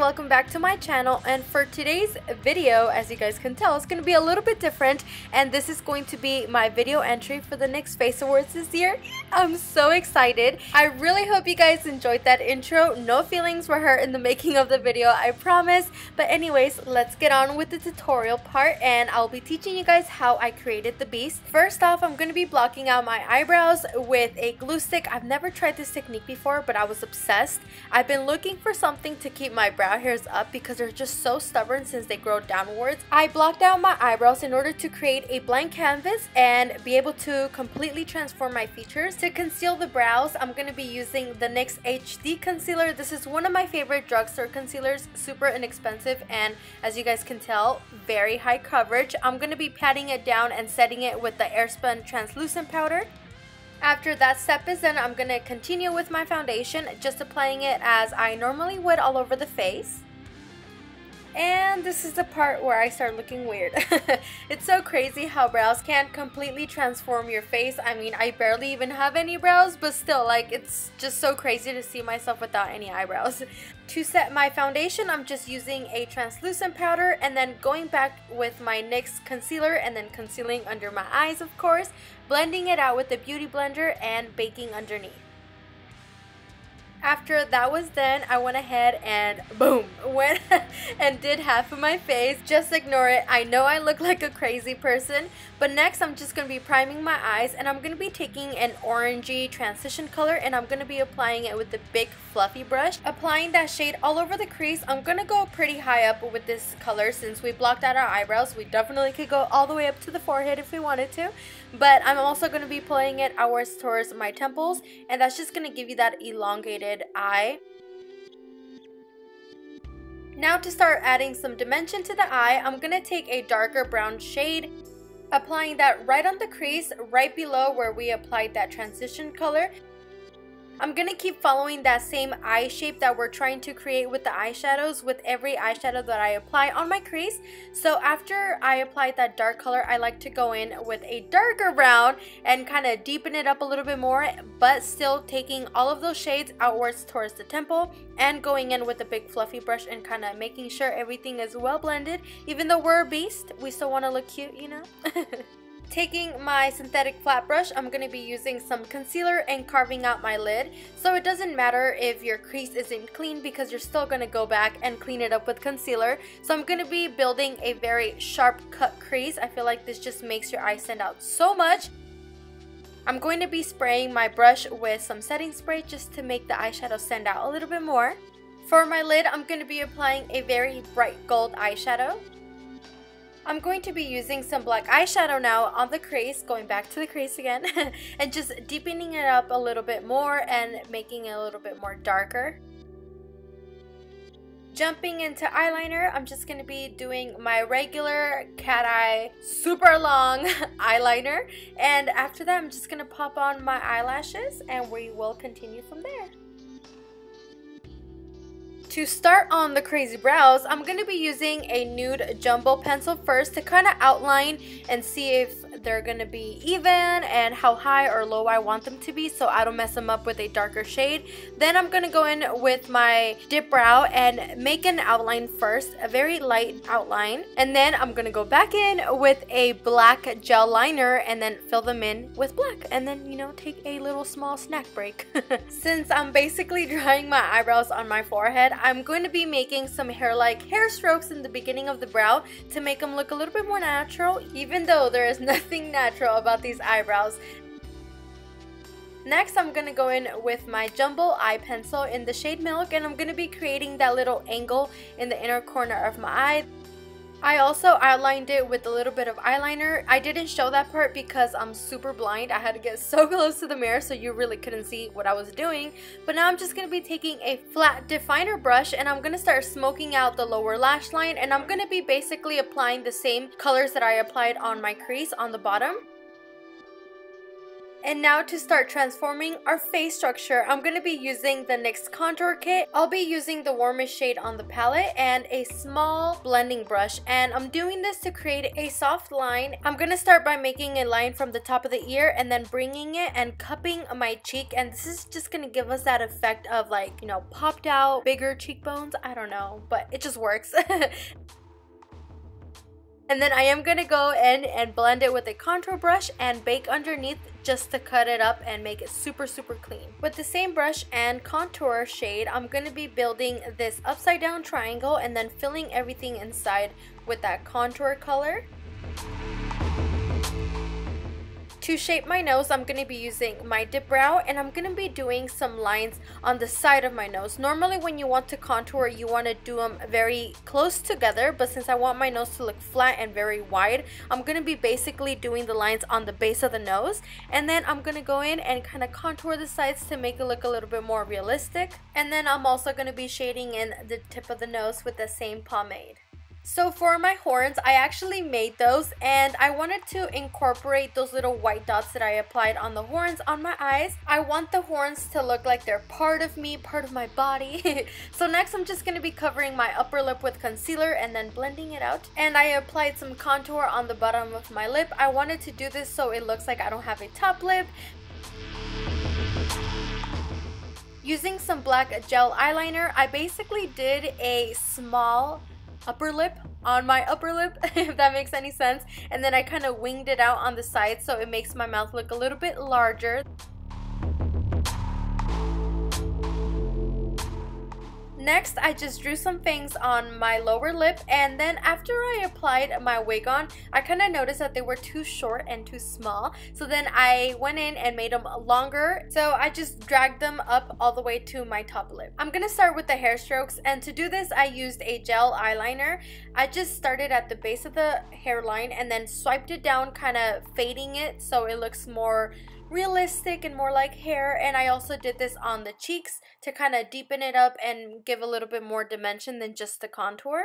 welcome back to my channel, and for today's video, as you guys can tell, it's going to be a little bit different, and this is going to be my video entry for the NYX Face Awards this year. I'm so excited. I really hope you guys enjoyed that intro. No feelings were hurt in the making of the video, I promise. But anyways, let's get on with the tutorial part, and I'll be teaching you guys how I created the beast. First off, I'm going to be blocking out my eyebrows with a glue stick. I've never tried this technique before, but I was obsessed. I've been looking for something to keep my brow hairs up because they're just so stubborn since they grow downwards. I blocked out my eyebrows in order to create a blank canvas and be able to completely transform my features. To conceal the brows, I'm going to be using the NYX HD concealer. This is one of my favorite drugstore concealers, super inexpensive, and as you guys can tell, very high coverage. I'm going to be patting it down and setting it with the Airspun translucent powder. After that step is done, I'm going to continue with my foundation, just applying it as I normally would all over the face. And this is the part where I start looking weird. It's so crazy how brows can completely transform your face. I mean, I barely even have any brows, but still, like, it's just so crazy to see myself without any eyebrows. To set my foundation, I'm just using a translucent powder and then going back with my NYX concealer and then concealing under my eyes, of course, blending it out with the beauty blender and baking underneath. After that was done, I went ahead and boom, went and did half of my face. Just ignore it. I know I look like a crazy person, but next I'm just going to be priming my eyes, and I'm going to be taking an orangey transition color and I'm going to be applying it with the big fluffy brush. Applying that shade all over the crease. I'm going to go pretty high up with this color since we blocked out our eyebrows. We definitely could go all the way up to the forehead if we wanted to, but I'm also going to be applying it outwards towards my temples, and that's just going to give you that elongated eye. Now to start adding some dimension to the eye, I'm going to take a darker brown shade, applying that right on the crease, right below where we applied that transition color. I'm going to keep following that same eye shape that we're trying to create with the eyeshadows with every eyeshadow that I apply on my crease. So after I apply that dark color, I like to go in with a darker brown and kind of deepen it up a little bit more, but still taking all of those shades outwards towards the temple and going in with a big fluffy brush and kind of making sure everything is well blended. Even though we're a beast, we still want to look cute, you know? Taking my synthetic flat brush, I'm going to be using some concealer and carving out my lid. So it doesn't matter if your crease isn't clean because you're still going to go back and clean it up with concealer. So I'm going to be building a very sharp cut crease. I feel like this just makes your eye stand out so much. I'm going to be spraying my brush with some setting spray just to make the eyeshadow stand out a little bit more. For my lid, I'm going to be applying a very bright gold eyeshadow. I'm going to be using some black eyeshadow now on the crease, going back to the crease again, and just deepening it up a little bit more and making it a little bit more darker. Jumping into eyeliner, I'm just going to be doing my regular cat eye, super long eyeliner, and after that I'm just going to pop on my eyelashes and we will continue from there. To start on the crazy brows, I'm going to be using a nude jumbo pencil first to kind of outline and see if they're going to be even and how high or low I want them to be so I don't mess them up with a darker shade. Then I'm going to go in with my dip brow and make an outline first, a very light outline. And then I'm going to go back in with a black gel liner and then fill them in with black. And then, you know, take a little small snack break. Since I'm basically drawing my eyebrows on my forehead, I'm going to be making some hair-like hair strokes in the beginning of the brow to make them look a little bit more natural, even though there is nothing natural about these eyebrows. Next, I'm going to go in with my jumbo eye pencil in the shade Milk, and I'm going to be creating that little angle in the inner corner of my eye. I also outlined it with a little bit of eyeliner. I didn't show that part because I'm super blind. I had to get so close to the mirror so you really couldn't see what I was doing. But now I'm just going to be taking a flat definer brush and I'm going to start smoking out the lower lash line. And I'm going to be basically applying the same colors that I applied on my crease on the bottom. And now to start transforming our face structure, I'm going to be using the NYX contour kit. I'll be using the warmest shade on the palette and a small blending brush. And I'm doing this to create a soft line. I'm going to start by making a line from the top of the ear and then bringing it and cupping my cheek. And this is just going to give us that effect of, like, you know, popped out, bigger cheekbones. I don't know, but it just works. And then I am going to go in and blend it with a contour brush and bake underneath just to cut it up and make it super clean. With the same brush and contour shade, I'm going to be building this upside down triangle and then filling everything inside with that contour color. To shape my nose, I'm going to be using my dip brow, and I'm going to be doing some lines on the side of my nose. Normally when you want to contour, you want to do them very close together, but since I want my nose to look flat and very wide, I'm going to be basically doing the lines on the base of the nose, and then I'm going to go in and kind of contour the sides to make it look a little bit more realistic. And then I'm also going to be shading in the tip of the nose with the same pomade. So for my horns, I actually made those, and I wanted to incorporate those little white dots that I applied on the horns on my eyes. I want the horns to look like they're part of me, part of my body. So next I'm just going to be covering my upper lip with concealer and then blending it out. And I applied some contour on the bottom of my lip. I wanted to do this so it looks like I don't have a top lip. Using some black gel eyeliner, I basically did a small upper lip on my upper lip, if that makes any sense, and then I kind of winged it out on the side so it makes my mouth look a little bit larger. Next, I just drew some things on my lower lip, and then after I applied my wig on, I kind of noticed that they were too short and too small. So then I went in and made them longer. So I just dragged them up all the way to my top lip. I'm going to start with the hair strokes, and to do this I used a gel eyeliner. I just started at the base of the hairline and then swiped it down, kind of fading it so it looks more realistic and more like hair. And I also did this on the cheeks to kind of deepen it up and give a little bit more dimension than just the contour.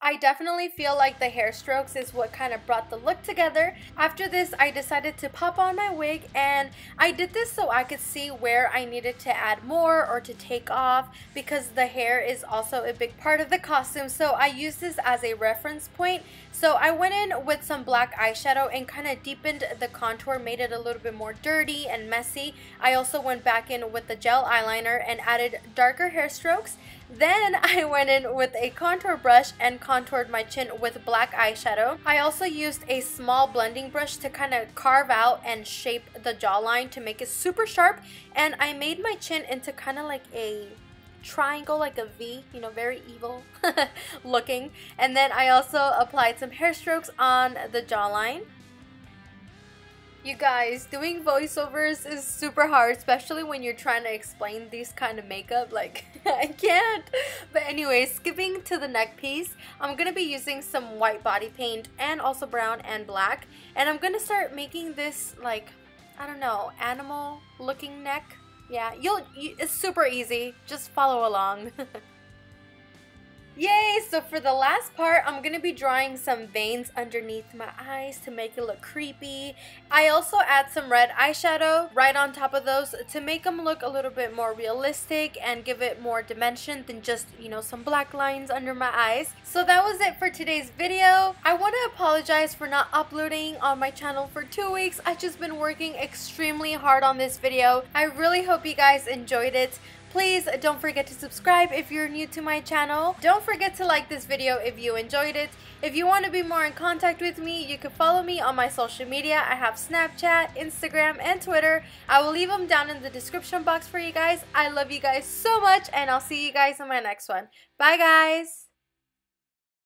I definitely feel like the hair strokes is what kind of brought the look together. After this, I decided to pop on my wig, and I did this so I could see where I needed to add more or to take off, because the hair is also a big part of the costume. So I used this as a reference point. So I went in with some black eyeshadow and kind of deepened the contour, made it a little bit more dirty and messy. I also went back in with the gel eyeliner and added darker hair strokes. Then I went in with a contour brush and contoured my chin with black eyeshadow. I also used a small blending brush to kind of carve out and shape the jawline to make it super sharp. And I made my chin into kind of like a triangle, like a V, you know, very evil looking. And then I also applied some hair strokes on the jawline. You guys, doing voiceovers is super hard, especially when you're trying to explain these kind of makeup. Like, I can't. But anyway, skipping to the neck piece, I'm going to be using some white body paint and also brown and black. And I'm going to start making this, like, I don't know, animal looking neck. Yeah, it's super easy. Just follow along. Yay! So for the last part, I'm going to be drawing some veins underneath my eyes to make it look creepy. I also add some red eyeshadow right on top of those to make them look a little bit more realistic and give it more dimension than just, you know, some black lines under my eyes. So that was it for today's video. I want to apologize for not uploading on my channel for 2 weeks. I've just been working extremely hard on this video. I really hope you guys enjoyed it. Please don't forget to subscribe if you're new to my channel. Don't forget to like this video if you enjoyed it. If you want to be more in contact with me, you can follow me on my social media. I have Snapchat, Instagram, and Twitter. I will leave them down in the description box for you guys. I love you guys so much, and I'll see you guys in my next one. Bye, guys!